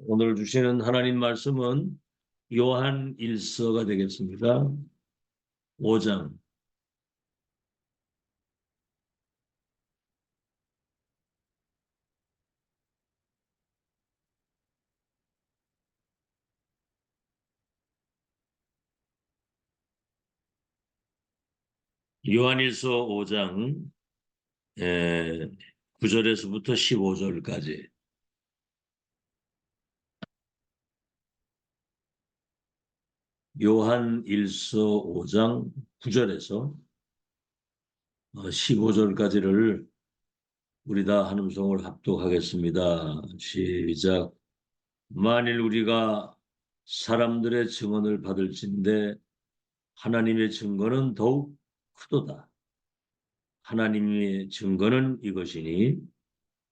오늘 주시는 하나님 말씀은 요한 1서가 되겠습니다. 5장. 요한 1서 5장 9절에서부터 15절까지. 요한 1서 5장 9절에서 15절까지를 우리 다 한 음성을 합독하겠습니다. 시작. 만일 우리가 사람들의 증언을 받을진대 하나님의 증거는 더욱 크도다. 하나님의 증거는 이것이니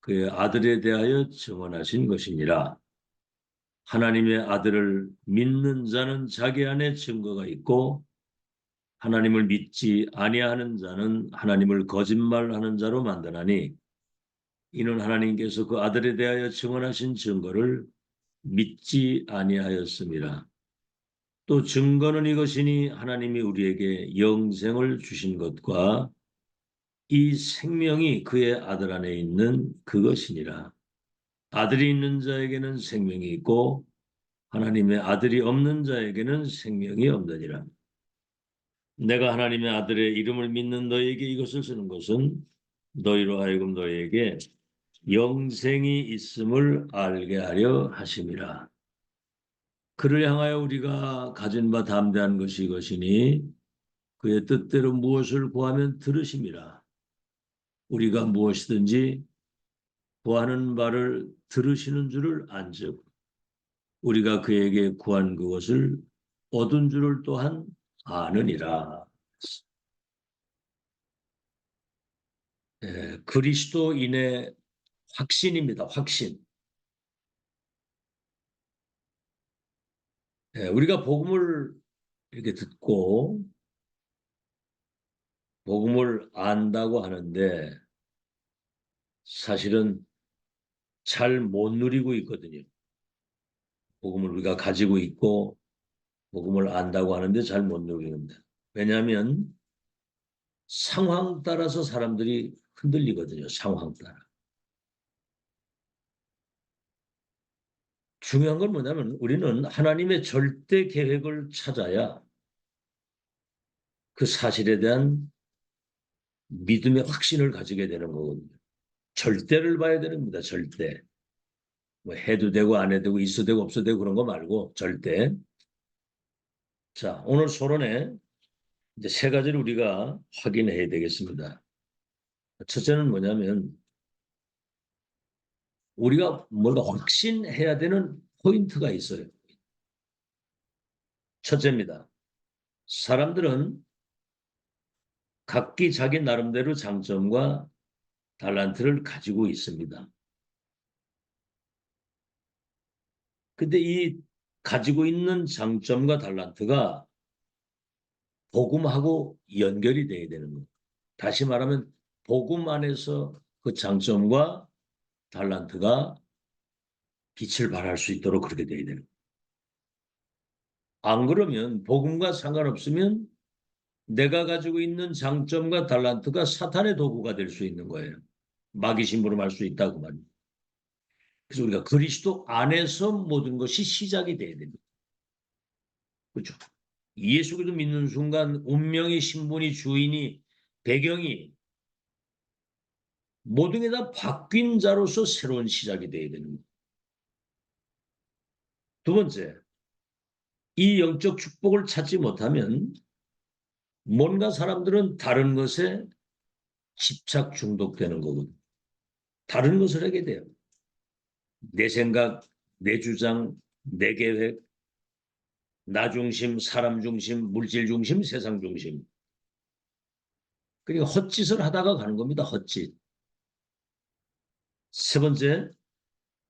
그의 아들에 대하여 증언하신 것이니라. 하나님의 아들을 믿는 자는 자기 안에 증거가 있고 하나님을 믿지 아니하는 자는 하나님을 거짓말하는 자로 만드나니 이는 하나님께서 그 아들에 대하여 증언하신 증거를 믿지 아니하였습니다. 또 증거는 이것이니 하나님이 우리에게 영생을 주신 것과 이 생명이 그의 아들 안에 있는 그것이니라. 아들이 있는 자에게는 생명이 있고 하나님의 아들이 없는 자에게는 생명이 없느니라. 내가 하나님의 아들의 이름을 믿는 너희에게 이것을 쓰는 것은 너희로 하여금 너희에게 영생이 있음을 알게 하려 하심이라. 그를 향하여 우리가 가진 바 담대한 것이 이것이니 그의 뜻대로 무엇을 구하면 들으심이라. 우리가 무엇이든지 구하는 바를 들으시는 줄을 안즉 우리가 그에게 구한 그것을 얻은 줄을 또한 아느니라. 그리스도인의 확신입니다. 확신. 우리가 복음을 이렇게 듣고 복음을 안다고 하는데 사실은 잘 못 누리고 있거든요. 복음을 우리가 가지고 있고 복음을 안다고 하는데 잘 못 누리는데. 왜냐하면 상황 따라서 사람들이 흔들리거든요. 상황 따라. 중요한 건 뭐냐면 우리는 하나님의 절대 계획을 찾아야 그 사실에 대한 믿음의 확신을 가지게 되는 거거든요. 절대를 봐야 되는 겁니다. 절대. 뭐 해도 되고 안 해도 되고 있어도 되고 없어도 되고 그런 거 말고 절대. 자, 오늘 서론에 이제 세 가지를 우리가 확인해야 되겠습니다. 첫째는 뭐냐면 우리가 뭔가 확신해야 되는 포인트가 있어요. 첫째입니다. 사람들은 각기 자기 나름대로 장점과 달란트를 가지고 있습니다. 근데 이 가지고 있는 장점과 달란트가 복음하고 연결이 돼야 되는 거예요. 다시 말하면 복음 안에서 그 장점과 달란트가 빛을 발할 수 있도록 그렇게 돼야 되는 거예요. 안 그러면 복음과 상관없으면 내가 가지고 있는 장점과 달란트가 사탄의 도구가 될 수 있는 거예요. 마귀 심부름할 수 있다고 말입니다. 그래서 우리가 그리스도 안에서 모든 것이 시작이 돼야 됩니다. 그렇죠? 예수 그리스도 믿는 순간 운명의 신분이 주인이 배경이 모든 게 다 바뀐 자로서 새로운 시작이 돼야 되는 거예요. 두 번째, 이 영적 축복을 찾지 못하면 뭔가 사람들은 다른 것에 집착 중독되는 거거든요. 다른 것을 하게 돼요. 내 생각, 내 주장, 내 계획, 나 중심, 사람 중심, 물질 중심, 세상 중심. 그러니까 헛짓을 하다가 가는 겁니다. 헛짓. 세 번째,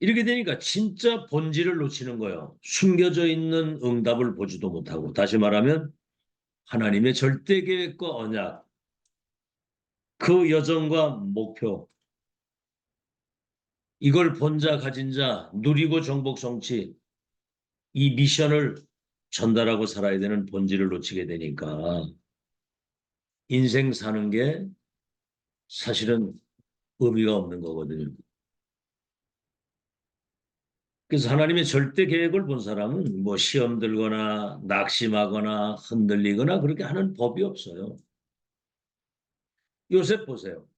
이렇게 되니까 진짜 본질을 놓치는 거예요. 숨겨져 있는 응답을 보지도 못하고. 다시 말하면 하나님의 절대 계획과 언약, 그 여정과 목표, 이걸 본 자, 가진 자, 누리고 정복 성취, 이 미션을 전달하고 살아야 되는 본질을 놓치게 되니까 인생 사는 게 사실은 의미가 없는 거거든요. 그래서 하나님의 절대 계획을 본 사람은 뭐 시험 들거나 낙심하거나 흔들리거나 그렇게 하는 법이 없어요. 요셉 보세요.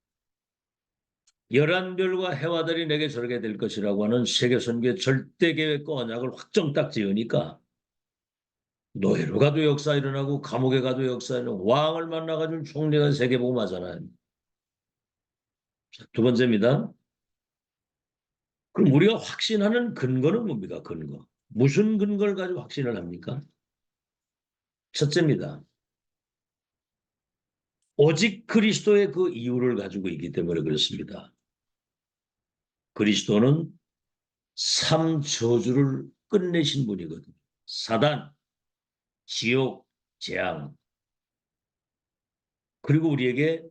11별과 해와 달이 내게 절게 될 것이라고 하는 세계선교의 절대 계획과 언약을 확정 딱 지으니까 노예로 가도 역사 일어나고 감옥에 가도 역사 일어나고 왕을 만나가지고 총리가 세계복음 하잖아요. 두 번째입니다. 그럼 우리가 확신하는 근거는 뭡니까? 근거. 무슨 근거를 가지고 확신을 합니까? 첫째입니다. 오직 그리스도의 그 이유를 가지고 있기 때문에 그렇습니다. 그리스도는 삶 저주를 끝내신 분이거든요. 사단, 지옥, 재앙, 그리고 우리에게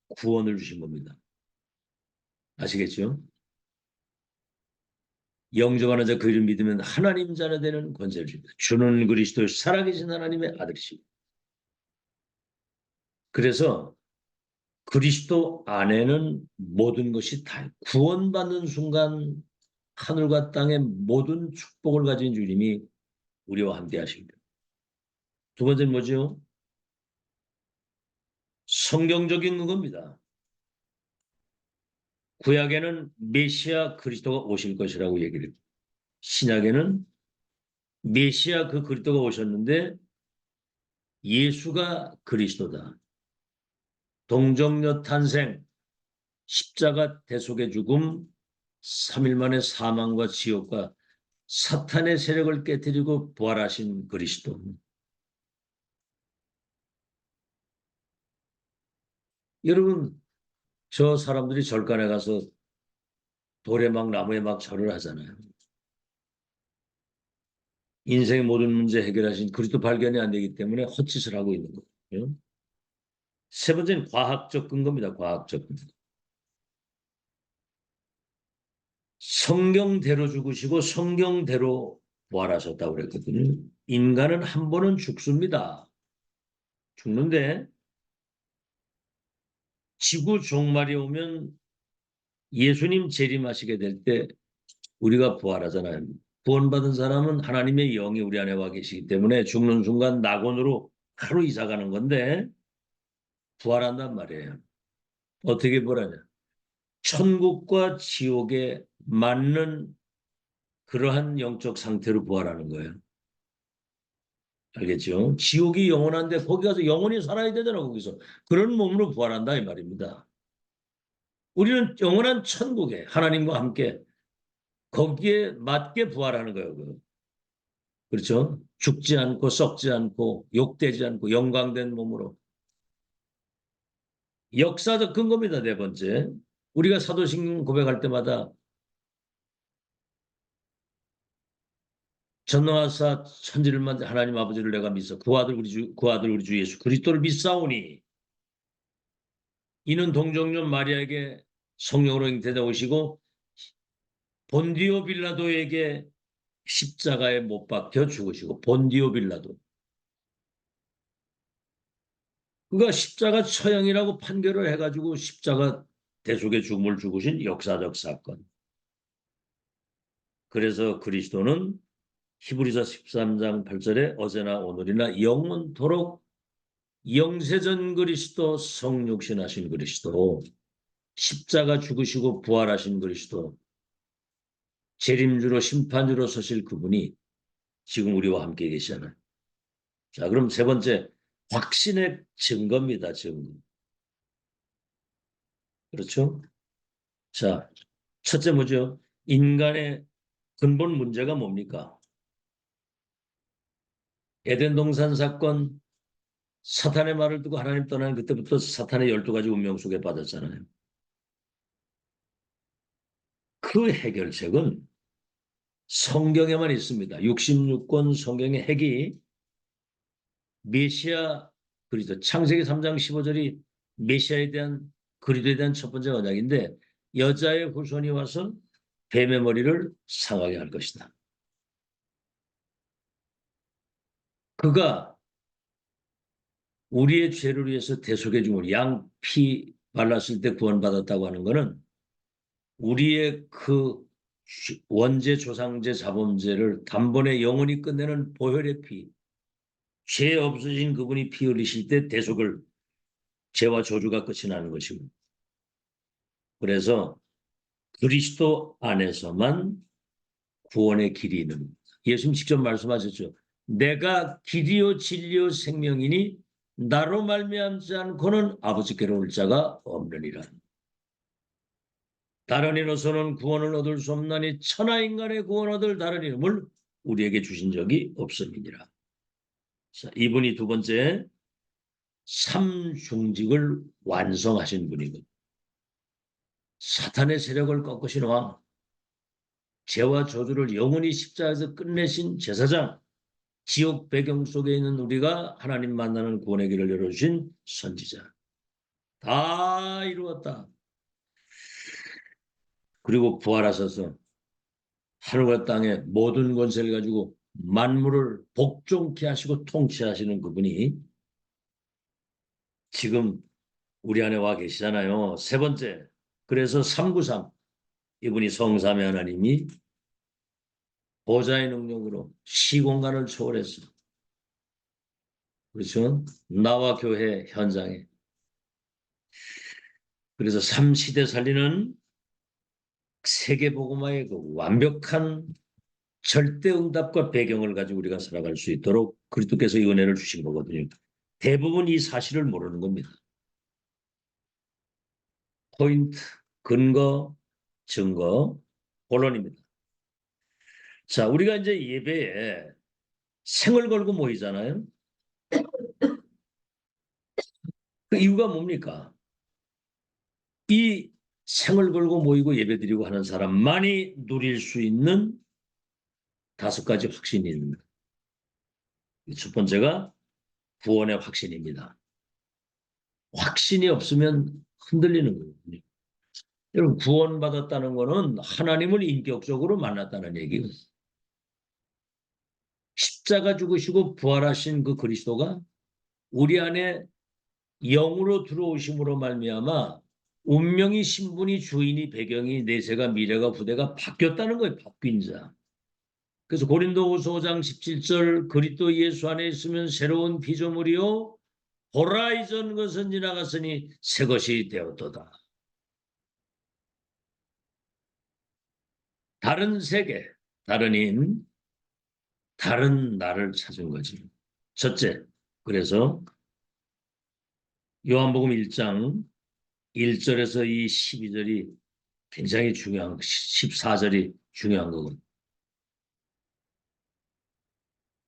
구원을 주신 겁니다. 아시겠죠? 영접하는 자 그를 믿으면 하나님 자녀 되는 권세를 줍니다. 주는 그리스도의 살아계신 하나님의 아들이십니다. 그래서 그리스도 안에는 모든 것이 다 구원받는 순간 하늘과 땅의 모든 축복을 가진 주님이 우리와 함께 하십니다. 두 번째는 뭐죠? 성경적인 그겁니다. 구약에는 메시아 그리스도가 오실 것이라고 얘기를 해요. 신약에는 메시아 그 그리스도가 오셨는데 예수가 그리스도다. 동정녀 탄생, 십자가 대속의 죽음, 3일 만에 사망과 지옥과 사탄의 세력을 깨뜨리고 부활하신 그리스도. 여러분, 저 사람들이 절간에 가서 돌에 막 나무에 막 절을 하잖아요. 인생의 모든 문제 해결하신 그리스도 발견이 안 되기 때문에 헛짓을 하고 있는 거예요. 세 번째는 과학적 근거입니다. 과학적 근거. 성경대로 죽으시고 성경대로 부활하셨다고 그랬거든요. 인간은 한 번은 죽습니다. 죽는데 지구 종말이 오면 예수님 재림하시게 될 때 우리가 부활하잖아요. 구원받은 사람은 하나님의 영이 우리 안에 와 계시기 때문에 죽는 순간 낙원으로 하루 이사 가는 건데 부활한단 말이에요. 어떻게 부활하냐? 천국과 지옥에 맞는 그러한 영적 상태로 부활하는 거예요. 알겠죠? 지옥이 영원한데 거기 가서 영원히 살아야 되잖아, 거기서. 그런 몸으로 부활한다 이 말입니다. 우리는 영원한 천국에 하나님과 함께 거기에 맞게 부활하는 거예요. 그렇죠? 죽지 않고 썩지 않고 욕되지 않고 영광된 몸으로. 역사적 근거입니다. 네 번째. 우리가 사도신경 고백할 때마다 전능하사 천지를 만든 하나님 아버지를 내가 믿어 그 아들 우리 주 예수 그리스도를 믿사오니 이는 동정녀 마리아에게 성령으로 잉태되어 오시고 본디오 빌라도에게 십자가에 못 박혀 죽으시고 본디오 빌라도 그가 십자가 처형이라고 판결을 해가지고 십자가 대속의 죽음을 죽으신 역사적 사건. 그래서 그리스도는 히브리서 13장 8절에 어제나 오늘이나 영원토록 영세전 그리스도 성육신하신 그리스도 십자가 죽으시고 부활하신 그리스도 재림주로 심판주로 서실 그분이 지금 우리와 함께 계시잖아요. 자, 그럼 세 번째 확신의 증거입니다. 증거. 그렇죠? 자, 첫째 뭐죠? 인간의 근본 문제가 뭡니까? 에덴 동산 사건 사탄의 말을 듣고 하나님 떠나는 그때부터 사탄의 12가지 운명 속에 빠졌잖아요. 그 해결책은 성경에만 있습니다. 66권 성경의 핵이 메시아 그리스도 창세기 3장 15절이 메시아에 대한 그리스도에 대한 첫 번째 언약인데 여자의 후손이 와서 뱀의 머리를 상하게 할 것이다. 그가 우리의 죄를 위해서 대속해 준 우리 양 피 발랐을 때 구원받았다고 하는 것은 우리의 그 원죄, 조상죄, 자범죄를 단번에 영원히 끝내는 보혈의 피, 죄 없으신 그분이 피 흘리실 때 대속을 죄와 저주가 끝이 나는 것이고, 그래서 그리스도 안에서만 구원의 길이 있는 겁니다. 예수님 직접 말씀하셨죠. 내가 길이요 진리요 생명이니 나로 말미암지 않고는 아버지께로 올 자가 없느니라. 다른 이로서는 구원을 얻을 수 없나니 천하 인간의 구원 얻을 다른 이름을 우리에게 주신 적이 없음이니라. 자, 이분이 두 번째 삼중직을 완성하신 분이고 사탄의 세력을 꺾으신 왕, 죄와 저주를 영원히 십자가에서 끝내신 제사장, 지옥 배경 속에 있는 우리가 하나님 만나는 구원의 길을 열어주신 선지자. 다 이루었다. 그리고 부활하셔서 하늘과 땅의 모든 권세를 가지고 만물을 복종케 하시고 통치하시는 그분이 지금 우리 안에 와 계시잖아요. 세 번째, 그래서 393, 이분이 성삼위 하나님이 보좌의 능력으로 시공간을 초월해서, 그렇죠? 나와 교회 현장에, 그래서 3시대 살리는 세계복음화의 그 완벽한 절대응답과 배경을 가지고 우리가 살아갈 수 있도록 그리스도께서 이 은혜를 주신 거거든요. 대부분 이 사실을 모르는 겁니다. 포인트, 근거, 증거, 본론입니다. 자, 우리가 이제 예배에 생을 걸고 모이잖아요. 그 이유가 뭡니까? 이 생을 걸고 모이고 예배드리고 하는 사람만이 누릴 수 있는 5가지 확신이 있는 거예요. 첫 번째가 구원의 확신입니다. 확신이 없으면 흔들리는 거거든요. 여러분, 구원받았다는 것은 하나님을 인격적으로 만났다는 얘기예요. 십자가 죽으시고 부활하신 그 그리스도가 우리 안에 영으로 들어오심으로 말미암아 운명이, 신분이, 주인이, 배경이, 내세가, 미래가, 부대가 바뀌었다는 거예요. 바뀐 자. 그래서 고린도후서 5장 17절, 그리스도 예수 안에 있으면 새로운 피조물이요 보라 이전 것은 지나갔으니 새 것이 되었도다. 다른 세계, 다른 힘, 다른 나를 찾은 거지. 첫째, 그래서 요한복음 1장 1절에서 이 12절이 굉장히 중요한, 14절이 중요한 거거든요.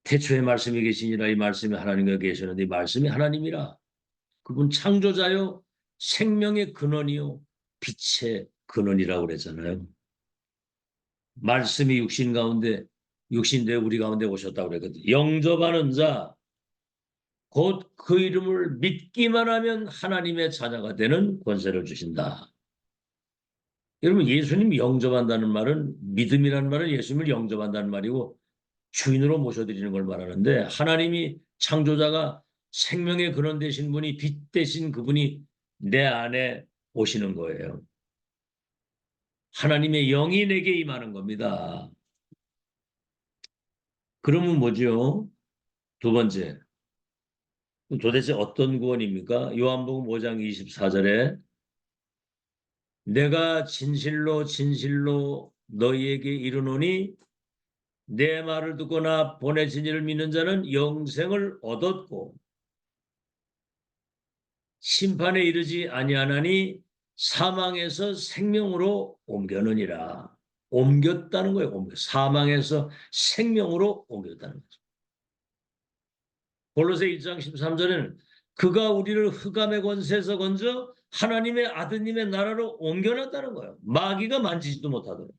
태초에 말씀이 계시니라, 이 말씀이 하나님과 계시는데 이 말씀이 하나님이라. 그분 창조자요 생명의 근원이요 빛의 근원이라고 그랬잖아요. 말씀이 육신대 우리 가운데 오셨다고 그랬거든요. 영접하는 자, 곧 그 이름을 믿기만 하면 하나님의 자녀가 되는 권세를 주신다. 여러분, 예수님 영접한다는 말은, 믿음이라는 말은 예수님을 영접한다는 말이고 주인으로 모셔드리는 걸 말하는데, 하나님이 창조자가 생명의 근원 되신 분이, 빛 되신 그분이 내 안에 오시는 거예요. 하나님의 영이 내게 임하는 겁니다. 그러면 뭐죠? 두 번째, 도대체 어떤 구원입니까? 요한복음 5장 24절에 내가 진실로 진실로 너희에게 이르노니 내 말을 듣거나 보내신 이를 믿는 자는 영생을 얻었고 심판에 이르지 아니하나니 사망에서 생명으로 옮겨느니라. 옮겼다는 거예요. 사망에서 생명으로 옮겼다는 거죠. 골로새 1장 13절에는 그가 우리를 흑암의 권세에서 건져 하나님의 아드님의 나라로 옮겨놨다는 거예요. 마귀가 만지지도 못하도록.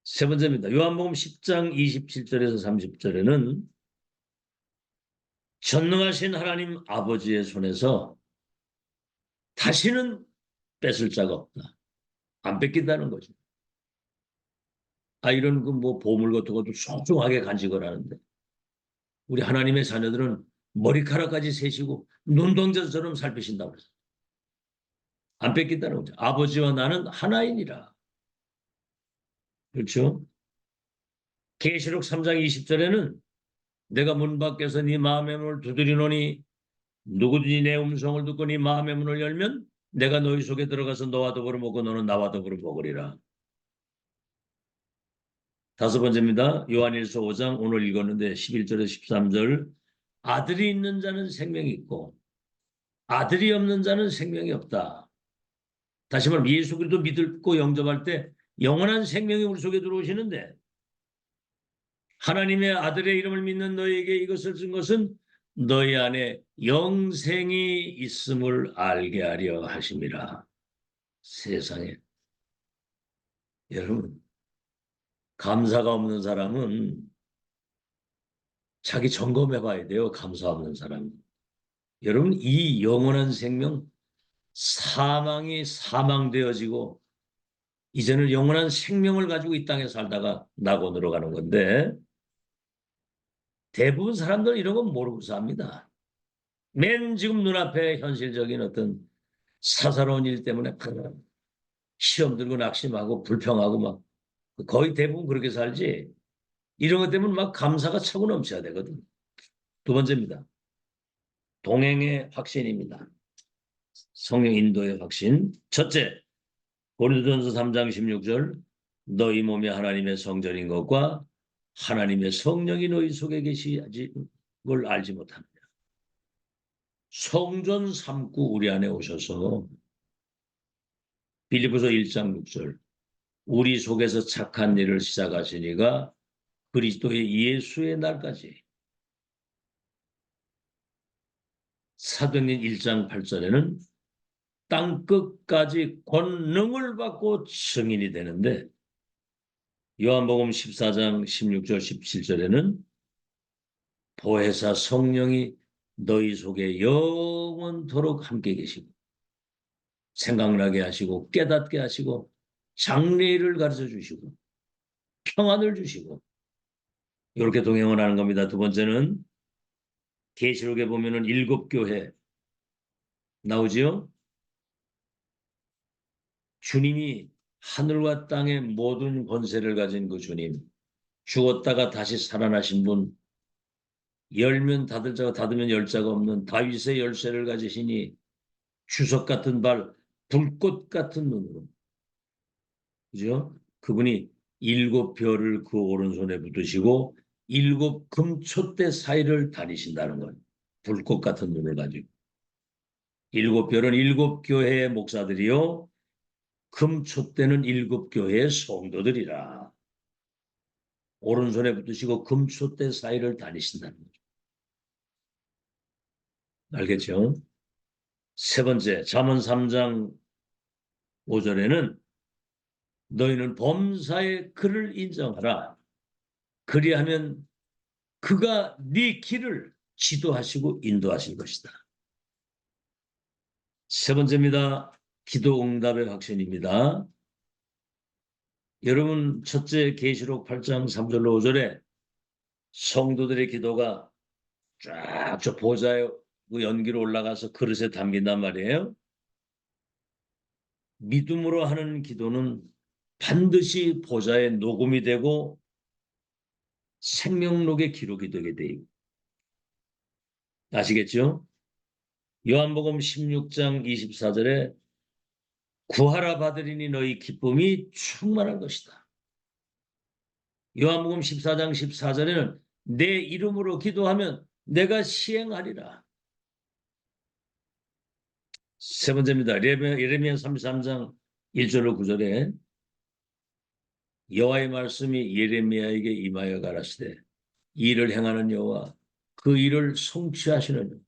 세 번째입니다. 요한복음 10장 27절에서 30절에는 전능하신 하나님 아버지의 손에서 다시는 뺏을 자가 없다. 안 뺏긴다는 거죠. 이런 그 뭐 보물 같은 것도 소중하게 간직을 하는데 우리 하나님의 자녀들은 머리카락까지 세시고 눈동자처럼 살피신다고 그랬어요. 안 뺏긴다는 거죠. 아버지와 나는 하나이니라. 그렇죠? 계시록 3장 20절에는 내가 문 밖에서 네 마음의 문을 두드리노니 누구든지 내 음성을 듣고 네 마음의 문을 열면 내가 너희 속에 들어가서 너와 더불어 먹고 너는 나와 더불어 먹으리라. 다섯 번째입니다. 요한일서 5장 오늘 읽었는데 11절에 13절 아들이 있는 자는 생명이 있고 아들이 없는 자는 생명이 없다. 다시 말하면 예수 그리스도 믿고 영접할 때 영원한 생명이 우리 속에 들어오시는데 하나님의 아들의 이름을 믿는 너희에게 이것을 쓴 것은 너희 안에 영생이 있음을 알게 하려 하심이라. 세상에. 여러분, 감사가 없는 사람은 자기 점검해 봐야 돼요. 감사 없는 사람은. 여러분, 이 영원한 생명, 사망이 사망되어지고 이제는 영원한 생명을 가지고 이 땅에 살다가 낙원으로 들어가는 건데 대부분 사람들은 이런 건 모르고 삽니다. 맨 지금 눈앞에 현실적인 어떤 사사로운 일 때문에 시험 들고 낙심하고 불평하고 막 거의 대부분 그렇게 살지. 이런 것 때문에 막 감사가 차고 넘쳐야 되거든. 두 번째입니다. 동행의 확신입니다. 성령 인도의 확신. 첫째, 고린도전서 3장 16절 너희 몸이 하나님의 성전인 것과 하나님의 성령이 너희 속에 계시지 걸 알지 못합니다. 성전 삼고 우리 안에 오셔서 빌립보서 1장 6절 우리 속에서 착한 일을 시작하시니가 그리스도의 예수의 날까지. 사도행전 1장 8절에는 땅 끝까지 권능을 받고 증인이 되는데 요한복음 14장 16절 17절에는 보혜사 성령이 너희 속에 영원토록 함께 계시고 생각나게 하시고 깨닫게 하시고 장래를 가르쳐 주시고 평안을 주시고 이렇게 동행을 하는 겁니다. 두 번째는 계시록에 보면은 7교회 나오지요. 주님이 하늘과 땅의 모든 권세를 가진 그 주님, 죽었다가 다시 살아나신 분, 열면 닫을 자가 닫으면 열 자가 없는 다윗의 열쇠를 가지시니 주석 같은 발, 불꽃 같은 눈으로, 그죠? 그분이 7별을 그 오른손에 붙으시고 7금촛대 사이를 다니신다는 거예요. 불꽃 같은 눈을 가지고. 7별은 7교회의 목사들이요. 금촛대는 7교회의 성도들이라. 오른손에 붙으시고 금촛대 사이를 다니신다는 거죠. 알겠죠? 세 번째, 잠언 3장 5절에는 너희는 범사의 그를 인정하라. 그리하면 그가 네 길을 지도하시고 인도하실 것이다. 세 번째입니다. 기도 응답의 확신입니다. 여러분 첫째 계시록 8장 3절로 5절에 성도들의 기도가 쫙 저 보좌의 그 연기로 올라가서 그릇에 담긴단 말이에요. 믿음으로 하는 기도는 반드시 보좌에 녹음이 되고 생명록에 기록이 되게 돼요. 아시겠죠? 요한복음 16장 24절에 구하라 받으리니 너희 기쁨이 충만한 것이다. 요한복음 14장 14절에는 내 이름으로 기도하면 내가 시행하리라. 세 번째입니다. 예레미야 33장 1절로 9절에 여호와의 말씀이 예레미야에게 임하여 가라사대 이 일을 행하는 여호와 그 일을 성취하시는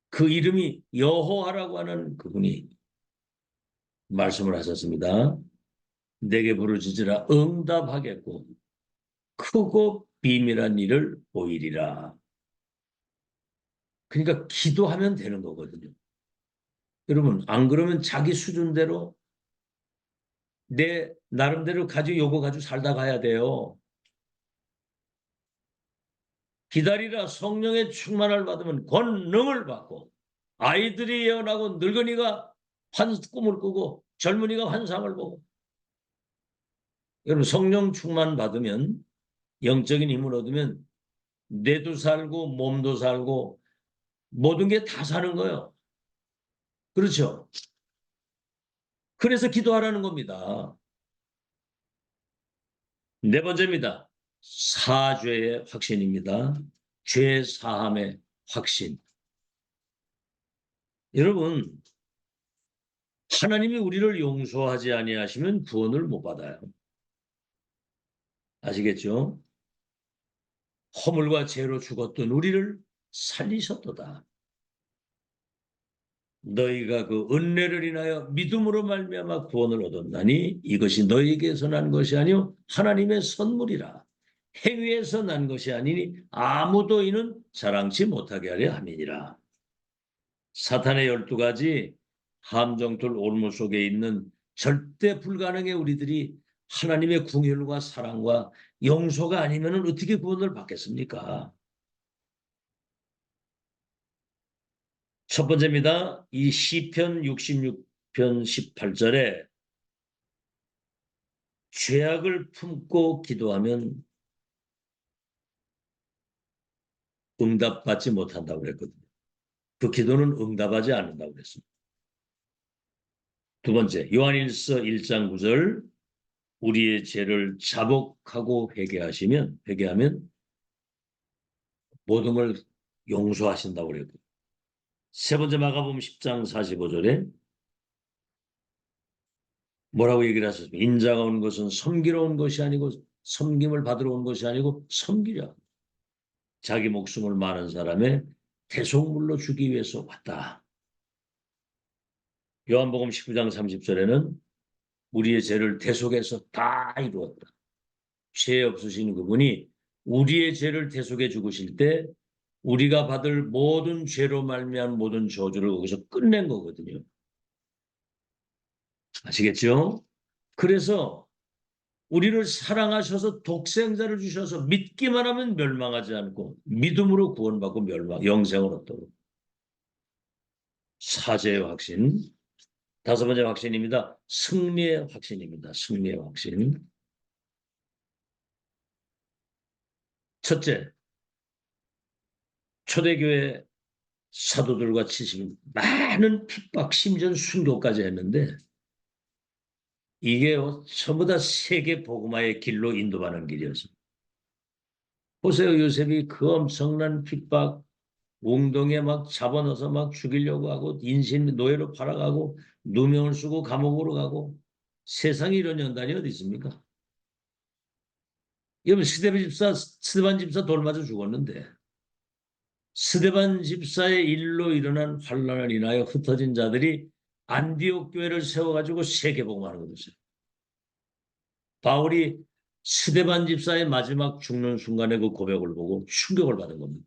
그 이름이 여호와라고 하는 그분이 말씀을 하셨습니다. 내게 부르짖으라 응답하겠고 크고 비밀한 일을 보이리라. 그러니까 기도하면 되는 거거든요. 여러분 안 그러면 자기 수준대로 내 나름대로 가지고 요거 가지고 살다 가야 돼요. 기다리라. 성령의 충만을 받으면 권능을 받고 아이들이 예언하고 늙은이가 꿈을 꾸고 젊은이가 환상을 보고. 여러분 성령 충만 받으면 영적인 힘을 얻으면 뇌도 살고 몸도 살고 모든 게 다 사는 거예요. 그렇죠? 그래서 기도하라는 겁니다. 네 번째입니다. 사죄의 확신입니다. 죄 사함의 확신. 여러분, 하나님이 우리를 용서하지 아니하시면 구원을 못 받아요. 아시겠죠? 허물과 죄로 죽었던 우리를 살리셨도다. 너희가 그 은혜를 인하여 믿음으로 말미암아 구원을 얻었나니 이것이 너희에게서 난 것이 아니요 하나님의 선물이라. 행위에서 난 것이 아니니 아무도 이는 자랑치 못하게 하려 함이니라. 사탄의 12가지 함정틀 올무 속에 있는 절대 불가능의 우리들이 하나님의 궁혈과 사랑과 용서가 아니면 어떻게 구원을 받겠습니까? 첫 번째입니다. 이 시편 66편 18절에 죄악을 품고 기도하면 응답받지 못한다고 그랬거든요. 그 기도는 응답하지 않는다고 그랬습니다. 두 번째, 요한일서 1장 9절 우리의 죄를 자복하고 회개하면 모든 걸 용서하신다고 그랬거든요. 세 번째 마가복음 10장 45절에 뭐라고 얘기를 하셨습니까? 인자가 온 것은 섬기러 온 것이 아니고 섬김을 받으러 온 것이 아니고 섬기려. 자기 목숨을 많은 사람의 대속물로 주기 위해서 왔다. 요한복음 19장 30절에는 우리의 죄를 대속해서 다 이루었다. 죄 없으신 그분이 우리의 죄를 대속해 죽으실 때 우리가 받을 모든 죄로 말미암은 모든 저주를 거기서 끝낸 거거든요. 아시겠죠? 그래서 우리를 사랑하셔서 독생자를 주셔서 믿기만 하면 멸망하지 않고 믿음으로 구원받고 영생을 얻도록. 사죄의 확신. 다섯 번째 확신입니다. 승리의 확신입니다. 승리의 확신. 첫째, 초대교회 사도들과 치시면 많은 핍박, 심지어 순교까지 했는데 이게 전부 다 세계 복음화의 길로 인도하는 길이었습니다. 보세요. 요셉이 그 엄청난 핍박, 웅동에 막 잡아넣어서 막 죽이려고 하고 인신 노예로 팔아가고 누명을 쓰고 감옥으로 가고 세상에 이런 연단이 어디 있습니까? 여러분 스데반 집사 돌 맞아 죽었는데 스데반 집사의 일로 일어난 환란을 인하여 흩어진 자들이 안디옥 교회를 세워가지고 세계복음하는 거였어요. 바울이 스데반 집사의 마지막 죽는 순간에 그 고백을 보고 충격을 받은 겁니다.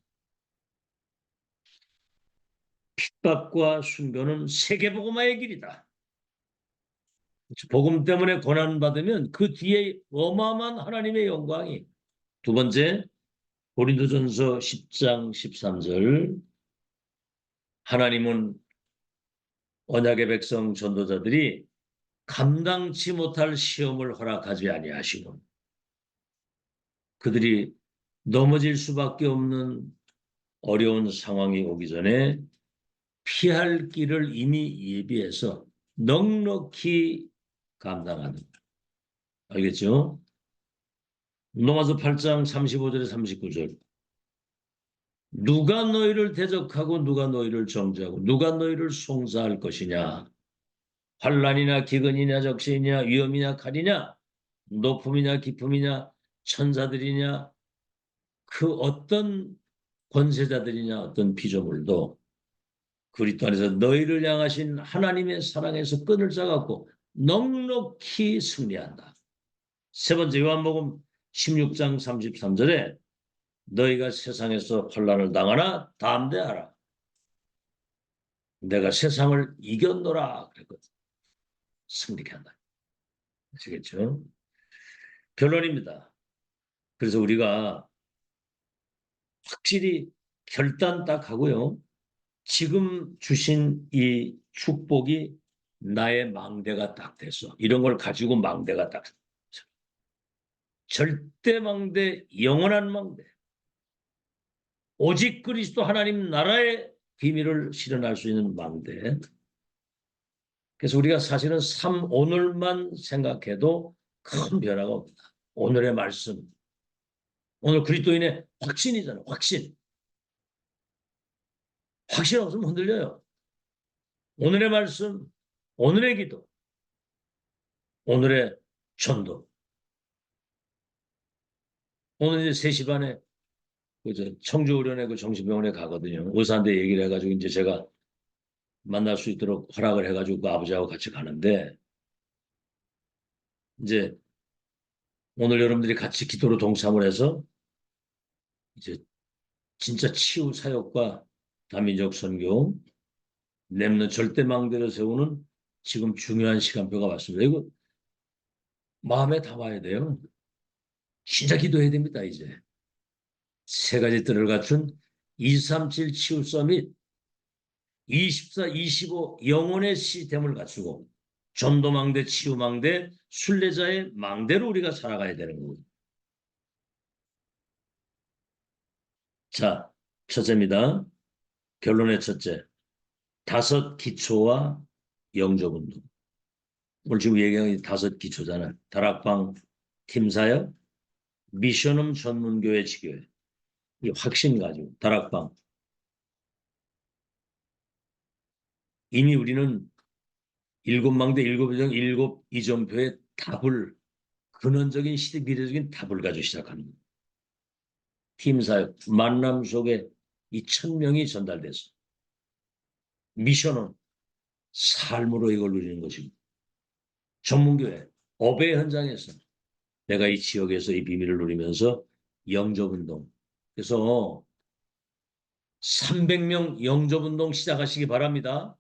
핍박과 순교는 세계복음화의 길이다. 복음 때문에 고난받으면 그 뒤에 어마어마한 하나님의 영광이. 두 번째, 고린도전서 10장 13절 하나님은 언약의 백성 전도자들이 감당치 못할 시험을 허락하지 아니하시고 그들이 넘어질 수밖에 없는 어려운 상황이 오기 전에 피할 길을 이미 예비해서 넉넉히 감당하는. 알겠죠? 로마서 8장 35절에 39절. 누가 너희를 대적하고 누가 너희를 정죄하고 누가 너희를 송사할 것이냐. 환난이나 기근이냐 적신이냐 위험이냐 칼이냐 높음이냐 깊음이냐 천사들이냐 그 어떤 권세자들이냐 어떤 피조물도 그리스도 안에서 너희를 향하신 하나님의 사랑에서 끈을 짜갖고 넉넉히 승리한다. 세 번째 요한복음 16장 33절에 너희가 세상에서 환난을 당하나 담대하라. 내가 세상을 이겼노라 그랬거든. 승리케 한다. 아시겠죠? 결론입니다. 그래서 우리가 확실히 결단 딱 하고요. 지금 주신 이 축복이 나의 망대가 딱 됐어. 이런 걸 가지고 망대가 딱 절대 망대, 영원한 망대. 오직 그리스도 하나님 나라의 비밀을 실현할 수 있는 망대. 그래서 우리가 사실은 오늘만 생각해도 큰 변화가 없다. 오늘의 말씀. 오늘 그리스도인의 확신이잖아요. 확신. 확신 없으면 흔들려요. 오늘의 말씀, 오늘의 기도, 오늘의 전도. 오늘 이제 3시 반에 청주의료원에 그 정신병원에 가거든요. 의사한테 얘기를 해가지고 이제 제가 만날 수 있도록 허락을 해가지고 그 아버지하고 같이 가는데 이제 오늘 여러분들이 같이 기도로 동참을 해서 이제 진짜 치유 사역과 다민족 선교, 렘넌트 절대 망대를 세우는 지금 중요한 시간표가 왔습니다. 이거 마음에 담아야 돼요. 진짜 기도해야 됩니다, 이제. 3가지 뜰을 갖춘 237 치유 서밋 24, 25 영혼의 시스템을 갖추고 전도망대, 치유망대, 순례자의 망대로 우리가 살아가야 되는 거거든요. 자, 첫째입니다. 결론의 첫째. 5 기초와 영접운동. 오늘 지금 얘기하는 5 기초잖아요. 다락방 팀사역, 미션음 전문교회 지교회. 이 확신 가지고 다락방. 이미 우리는 7망대 7정 7이정표의 답을 근원적인 시대 미래적인 답을 가지고 시작하는 거예요. 팀사역, 만남 속에 이 1000명이 전달돼서 미션은 삶으로 이걸 누리는 것이고 전문교회, 업의 현장에서 내가 이 지역에서 이 비밀을 누리면서 영접운동. 그래서 300명 영접운동 시작하시기 바랍니다.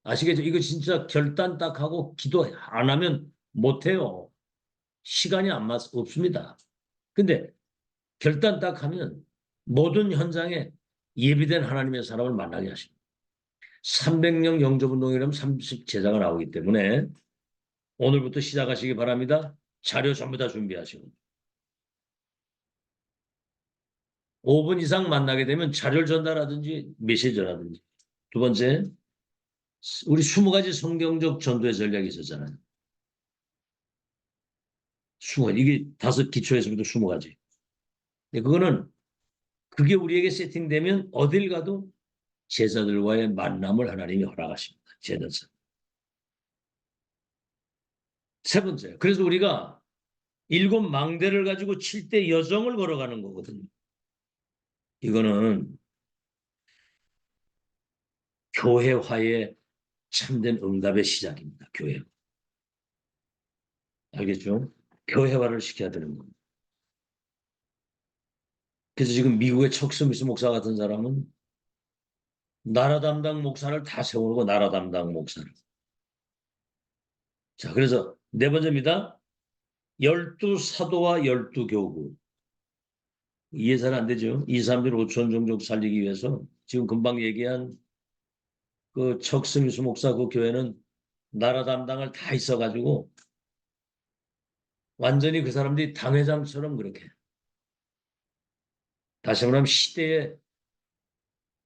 아시겠죠? 이거 진짜 결단 딱 하고 기도 안 하면 못해요. 시간이 없습니다. 근데 결단 딱 하면 모든 현장에 예비된 하나님의 사람을 만나게 하십니다. 300명 영접운동이라면 30제자가 나오기 때문에 오늘부터 시작하시기 바랍니다. 자료 전부 다 준비하시고 5분 이상 만나게 되면 자료를 전달하든지 메시지라든지. 2번째, 우리 20가지 성경적 전도의 전략이 있었잖아요. 20가지. 이게 5 기초에서부터 20가지. 그거는 그게 우리에게 세팅되면 어딜 가도 제자들과의 만남을 하나님이 허락하십니다. 제자들. 3번째, 그래서 우리가 7 망대를 가지고 7대 여정을 걸어가는 거거든요. 이거는 교회화의 참된 응답의 시작입니다. 교회. 알겠죠? 교회화를 시켜야 되는 겁니다. 그래서 지금 미국의 척 스미스 목사 같은 사람은 나라 담당 목사를 다 세우고 나라 담당 목사를. 자, 그래서 4번째입니다. 12사도와 12교구. 이해 잘 안 되죠? 2, 3일 5천 종족 살리기 위해서 지금 금방 얘기한 그 척 스미스 목사 그 교회는 나라 담당을 다 있어가지고 완전히 그 사람들이 당회장처럼 그렇게. 다시 말하면 시대에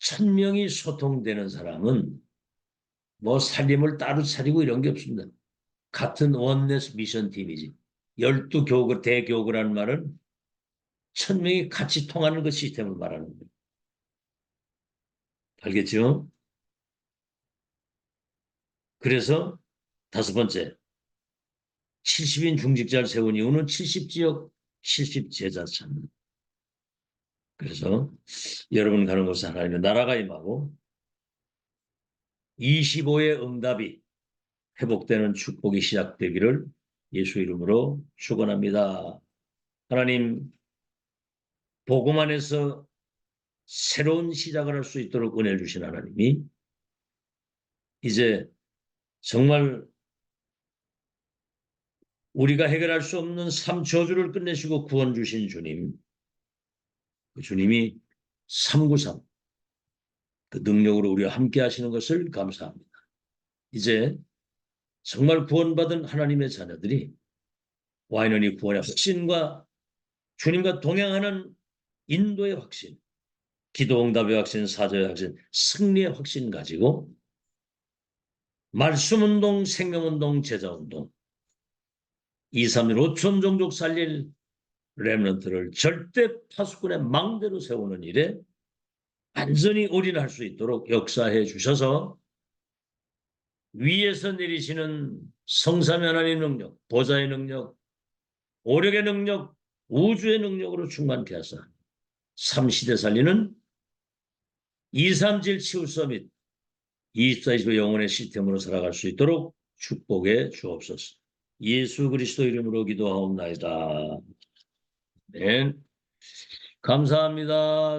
1000명이 소통되는 사람은 뭐 살림을 따로 차리고 이런 게 없습니다. 같은 원네스 미션 팀이지. 12교구, 대교구라는 말은 1000명이 같이 통하는 그 시스템을 말하는 거예요. 알겠죠? 그래서 5번째, 70인 중직자를 세운 이유는 70지역 70제자 찾는. 그래서 여러분 가는 곳에 하나님의 나라가 임하고 25의 응답이 회복되는 축복이 시작되기를 예수 이름으로 축원합니다. 하나님, 복음 안에서 새로운 시작을 할 수 있도록 은혜를 주신 하나님이 이제 정말 우리가 해결할 수 없는 삶 저주를 끝내시고 구원 주신 주님, 그 주님이 393, 그 능력으로 우리와 함께 하시는 것을 감사합니다. 이제 정말 구원받은 하나님의 자녀들이 와인원이 구원의 확신과 주님과 동행하는 인도의 확신, 기도응답의 확신, 사죄의 확신, 승리의 확신 가지고 말씀운동, 생명운동, 제자운동, 2, 3, 1, 5천 종족 살릴 렘넌트를 절대 파수꾼의 망대로 세우는 일에 완전히 올인할 수 있도록 역사해 주셔서 위에서 내리시는 성삼위 하나님의 능력, 보좌의 능력, 오력의 능력, 우주의 능력으로 충만케 하사 3시대 살리는 237 치유 서밋 24-25 영혼의 시스템으로 살아갈 수 있도록 축복해 주옵소서. 예수 그리스도 이름으로 기도하옵나이다. 네. 감사합니다.